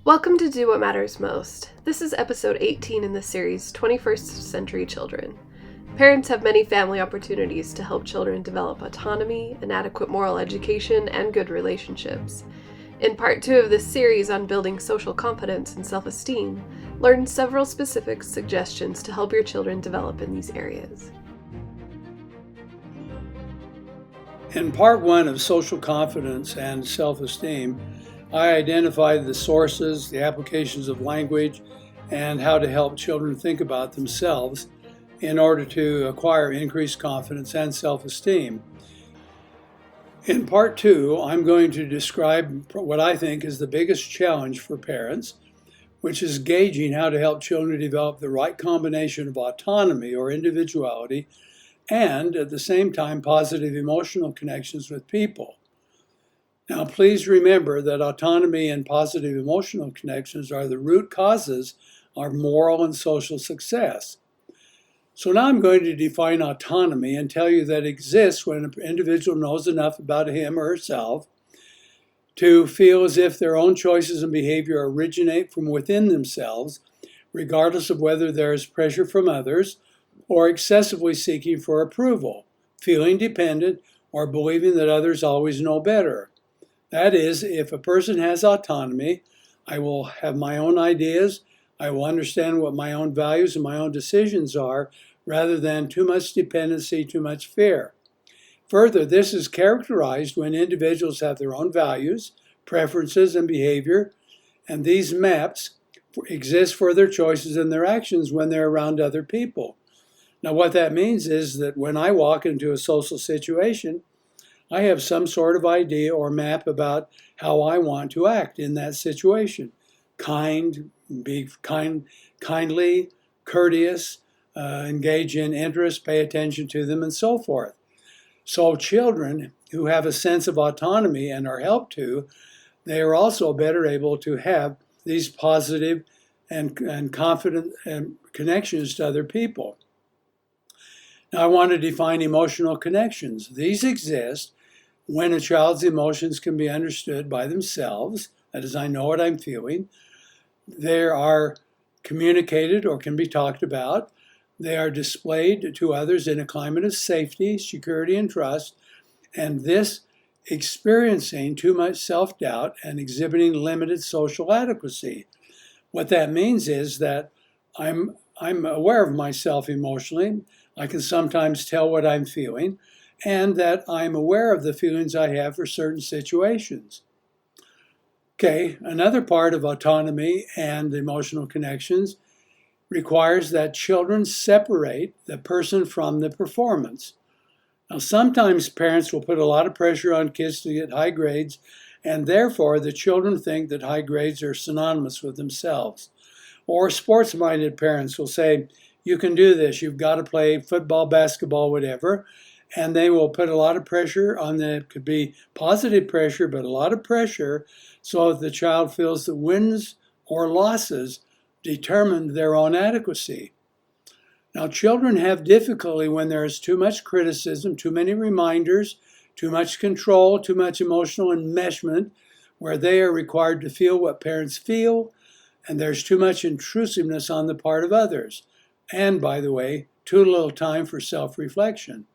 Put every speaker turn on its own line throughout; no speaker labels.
Welcome to Do What Matters Most. This is episode 18 in the series 21st-Century Children. Parents have many family opportunities to help children develop autonomy, an adequate moral education, and good relationships. In part 2 of this series on building social confidence and self-esteem, learn several specific suggestions to help your children develop in these areas.
In part 1 of social confidence and self-esteem, I identified the sources, the applications of language, and how to help children think about themselves in order to acquire increased confidence and self-esteem. In part 2, I'm going to describe what I think is the biggest challenge for parents, which is gauging how to help children develop the right combination of autonomy or individuality and, at the same time, positive emotional connections with people. Now, please remember that autonomy and positive emotional connections are the root causes of moral and social success. So now I'm going to define autonomy and tell you that it exists when an individual knows enough about him or herself to feel as if their own choices and behavior originate from within themselves, regardless of whether there is pressure from others or excessively seeking for approval, feeling dependent, or believing that others always know better. That is, if a person has autonomy, I will have my own ideas, I will understand what my own values and my own decisions are, rather than too much dependency, too much fear. Further, this is characterized when individuals have their own values, preferences, and behavior, and these maps exist for their choices and their actions when they're around other people. Now, what that means is that when I walk into a social situation, I have some sort of idea or map about how I want to act in that situation. Be kindly, courteous, engage in interest, pay attention to them, and so forth. So children who have a sense of autonomy and are helped to, they are also better able to have these positive and confident connections to other people. Now I want to define emotional connections. These exist when a child's emotions can be understood by themselves, that is, I know what I'm feeling. They are communicated or can be talked about. They are displayed to others in a climate of safety, security, and trust. And this experiencing too much self-doubt and exhibiting limited social adequacy. What that means is that I'm aware of myself emotionally. I can sometimes tell what I'm feeling, and that I'm aware of the feelings I have for certain situations. Okay, another part of autonomy and emotional connections requires that children separate the person from the performance. Now, sometimes parents will put a lot of pressure on kids to get high grades, and therefore the children think that high grades are synonymous with themselves. Or sports-minded parents will say, you can do this, you've got to play football, basketball, whatever, and they will put a lot of pressure on them. It could be positive pressure, but a lot of pressure so that the child feels that wins or losses determine their own adequacy. Now, children have difficulty when there is too much criticism, too many reminders, too much control, too much emotional enmeshment, where they are required to feel what parents feel, and there's too much intrusiveness on the part of others. And, by the way, too little time for self-reflection.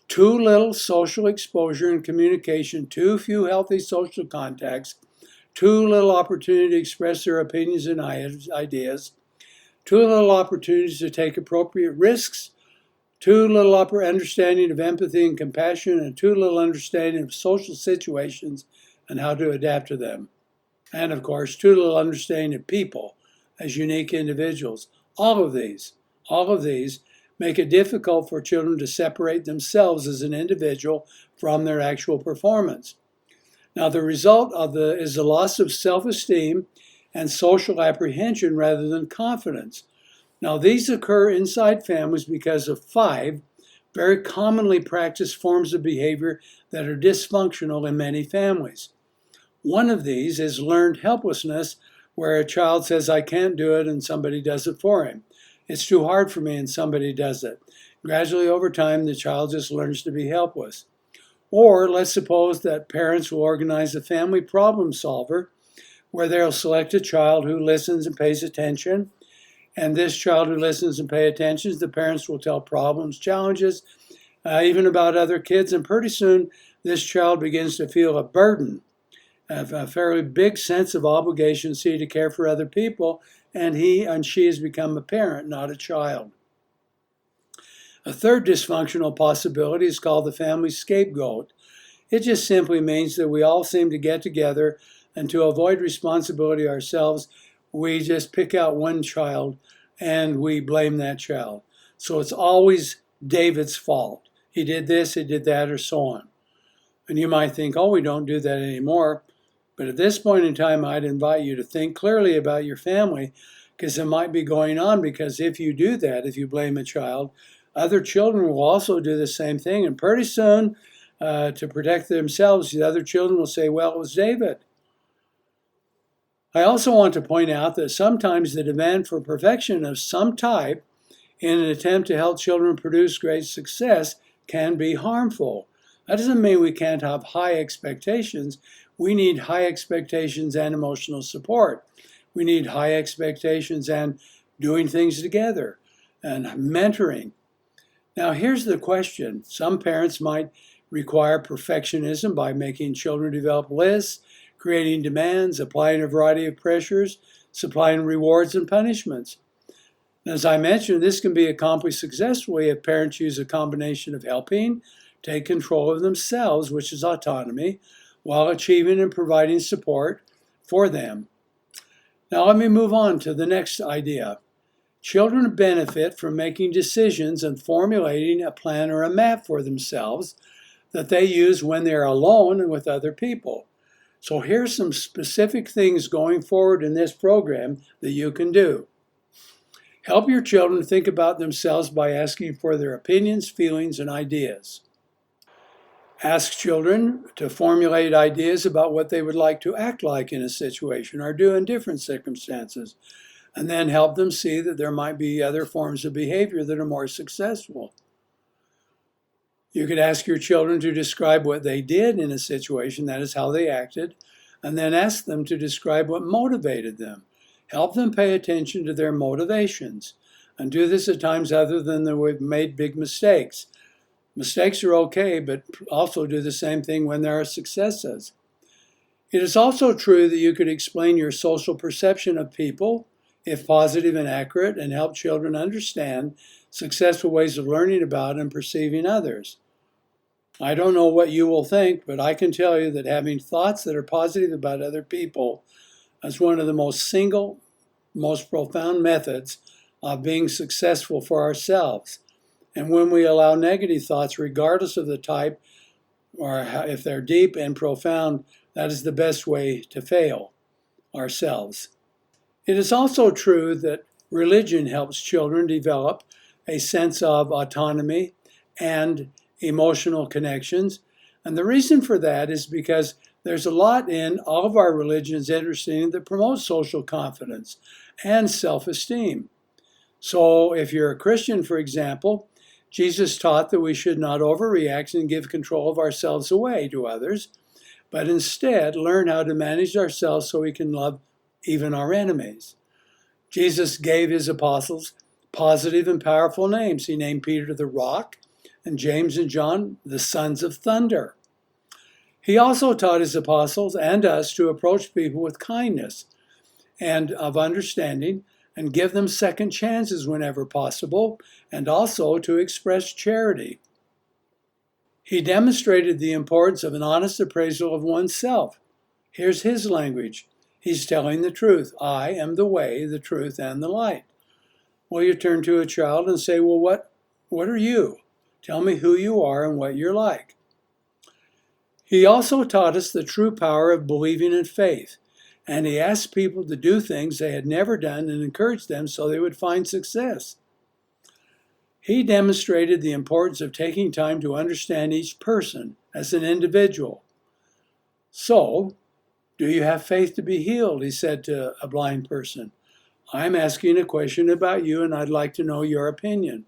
Too little social exposure and communication, too few healthy social contacts, too little opportunity to express their opinions and ideas, too little opportunities to take appropriate risks, too little understanding of empathy and compassion, and too little understanding of social situations and how to adapt to them. And of course, too little understanding of people as unique individuals. All of these make it difficult for children to separate themselves as an individual from their actual performance. Now, the result is the loss of self-esteem and social apprehension rather than confidence. Now, these occur inside families because of 5 very commonly practiced forms of behavior that are dysfunctional in many families. One of these is learned helplessness, where a child says, I can't do it, and somebody does it for him. It's too hard for me, and somebody does it. Gradually, over time, the child just learns to be helpless. Or let's suppose that parents will organize a family problem solver where they'll select a child who listens and pays attention. And this child who listens and pays attention, the parents will tell problems, challenges, even about other kids. And pretty soon, this child begins to feel a burden, a fairly big sense of obligation to care for other people. And he and she has become a parent, not a child. A third dysfunctional possibility is called the family scapegoat. It just simply means that we all seem to get together, and to avoid responsibility ourselves, we just pick out one child and we blame that child. So it's always David's fault. He did this, he did that, or so on. And you might think, oh, we don't do that anymore. But at this point in time, I'd invite you to think clearly about your family, because it might be going on. Because if you do that, if you blame a child, other children will also do the same thing. And pretty soon, to protect themselves, the other children will say, well, it was David. I also want to point out that sometimes the demand for perfection of some type in an attempt to help children produce great success can be harmful. That doesn't mean we can't have high expectations. We need high expectations and emotional support. We need high expectations and doing things together and mentoring. Now, here's the question. Some parents might require perfectionism by making children develop lists, creating demands, applying a variety of pressures, supplying rewards and punishments. As I mentioned, this can be accomplished successfully if parents use a combination of helping take control of themselves, which is autonomy, while achieving and providing support for them. Now let me move on to the next idea. Children benefit from making decisions and formulating a plan or a map for themselves that they use when they're alone and with other people. So here's some specific things going forward in this program that you can do. Help your children think about themselves by asking for their opinions, feelings, and ideas. Ask children to formulate ideas about what they would like to act like in a situation or do in different circumstances, and then help them see that there might be other forms of behavior that are more successful. You could ask your children to describe what they did in a situation, that is how they acted, and then ask them to describe what motivated them. Help them pay attention to their motivations, and do this at times other than when we've made big mistakes. Mistakes are okay, but also do the same thing when there are successes. It is also true that you could explain your social perception of people, if positive and accurate, and help children understand successful ways of learning about and perceiving others. I don't know what you will think, but I can tell you that having thoughts that are positive about other people is one of the most profound methods of being successful for ourselves. And when we allow negative thoughts, regardless of the type, or if they're deep and profound, that is the best way to fail ourselves. It is also true that religion helps children develop a sense of autonomy and emotional connections. And the reason for that is because there's a lot in all of our religions, interesting, that promotes social confidence and self-esteem. So if you're a Christian, for example, Jesus taught that we should not overreact and give control of ourselves away to others, but instead learn how to manage ourselves so we can love even our enemies. Jesus gave his apostles positive and powerful names. He named Peter the Rock and James and John the sons of thunder. He also taught his apostles and us to approach people with kindness and of understanding, and give them second chances whenever possible, and also to express charity. He demonstrated the importance of an honest appraisal of oneself. Here's his language. He's telling the truth. I am the way, the truth, and the light. Well, you turn to a child and say, well, what are you? Tell me who you are and what you're like. He also taught us the true power of believing in faith. And he asked people to do things they had never done and encouraged them so they would find success. He demonstrated the importance of taking time to understand each person as an individual. So, do you have faith to be healed? He said to a blind person. I'm asking a question about you and I'd like to know your opinion.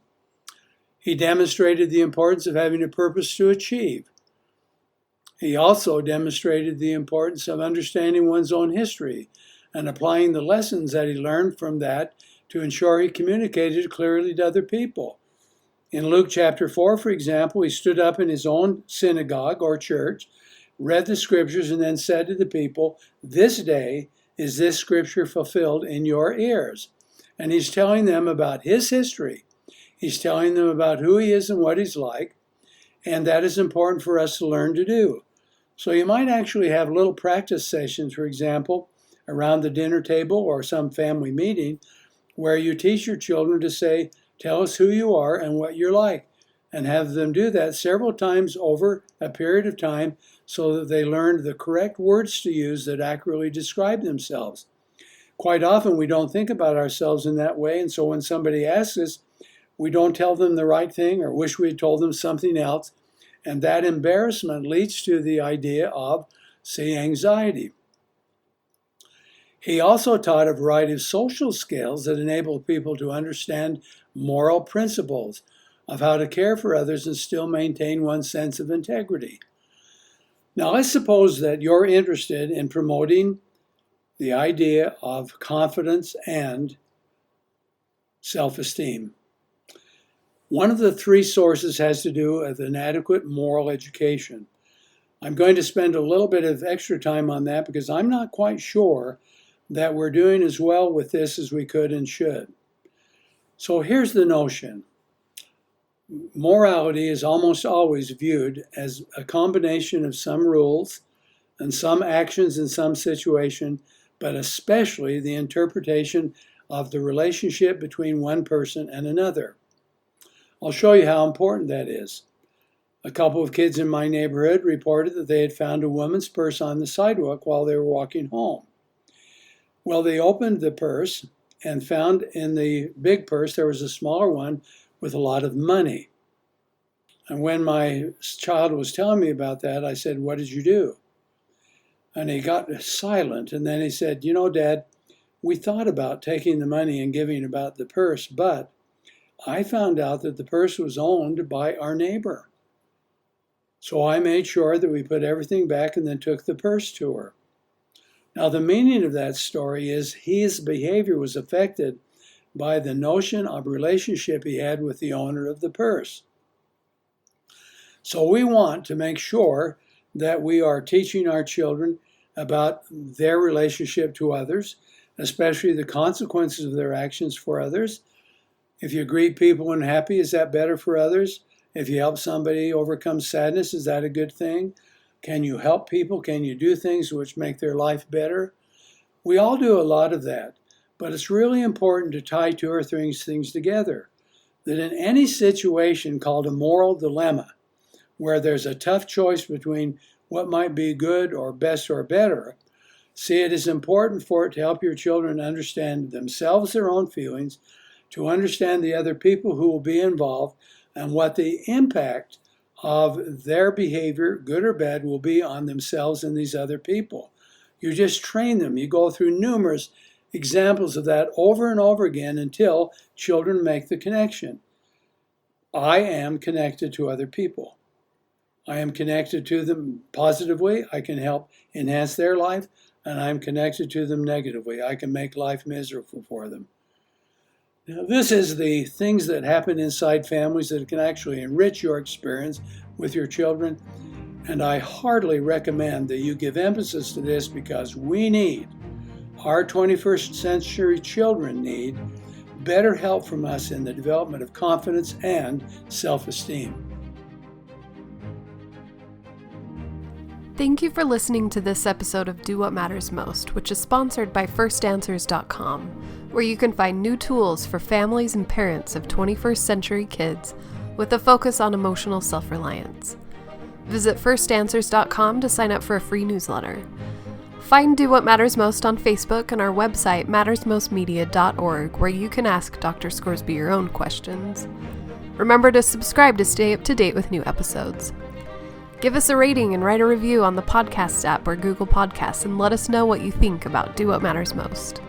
He demonstrated the importance of having a purpose to achieve. He also demonstrated the importance of understanding one's own history and applying the lessons that he learned from that to ensure he communicated clearly to other people. In Luke chapter 4, for example, he stood up in his own synagogue or church, read the scriptures, and then said to the people, "This day is this scripture fulfilled in your ears." And he's telling them about his history. He's telling them about who he is and what he's like. And that is important for us to learn to do. So you might actually have little practice sessions, for example, around the dinner table or some family meeting, where you teach your children to say, "Tell us who you are and what you're like," and have them do that several times over a period of time so that they learn the correct words to use that accurately describe themselves. Quite often we don't think about ourselves in that way, and so when somebody asks us, we don't tell them the right thing or wish we had told them something else, and that embarrassment leads to the idea of, say, anxiety. He also taught a variety of social skills that enable people to understand moral principles of how to care for others and still maintain one's sense of integrity. Now, let's suppose that you're interested in promoting the idea of confidence and self-esteem. One of the three sources has to do with an adequate moral education. I'm going to spend a little bit of extra time on that because I'm not quite sure that we're doing as well with this as we could and should. So here's the notion. Morality is almost always viewed as a combination of some rules and some actions in some situation, but especially the interpretation of the relationship between one person and another. I'll show you how important that is. A couple of kids in my neighborhood reported that they had found a woman's purse on the sidewalk while they were walking home. Well, they opened the purse and found in the big purse there was a smaller one with a lot of money. And when my child was telling me about that, I said, "What did you do?" And he got silent, and then he said, "You know, Dad, we thought about taking the money and giving about the purse, but I found out that the purse was owned by our neighbor. So I made sure that we put everything back and then took the purse to her." Now, the meaning of that story is his behavior was affected by the notion of relationship he had with the owner of the purse. So we want to make sure that we are teaching our children about their relationship to others, especially the consequences of their actions for others. If you greet people when happy, is that better for others? If you help somebody overcome sadness, is that a good thing? Can you help people? Can you do things which make their life better? We all do a lot of that, but it's really important to tie two or three things together. That in any situation called a moral dilemma, where there's a tough choice between what might be good or best or better, see, it is important for it to help your children understand themselves, their own feelings, to understand the other people who will be involved, and what the impact of their behavior, good or bad, will be on themselves and these other people. You just train them. You go through numerous examples of that over and over again until children make the connection. I am connected to other people. I am connected to them positively. I can help enhance their life, and I'm connected to them negatively. I can make life miserable for them. Now, this is the things that happen inside families that can actually enrich your experience with your children. And I heartily recommend that you give emphasis to this because our 21st century children need better help from us in the development of confidence and self-esteem.
Thank you for listening to this episode of Do What Matters Most, which is sponsored by firstanswers.com, where you can find new tools for families and parents of 21st century kids with a focus on emotional self-reliance. Visit firstanswers.com to sign up for a free newsletter. Find Do What Matters Most on Facebook and our website, mattersmostmedia.org, where you can ask Dr. Scoresby your own questions. Remember to subscribe to stay up to date with new episodes. Give us a rating and write a review on the podcast app or Google Podcasts and let us know what you think about Do What Matters Most.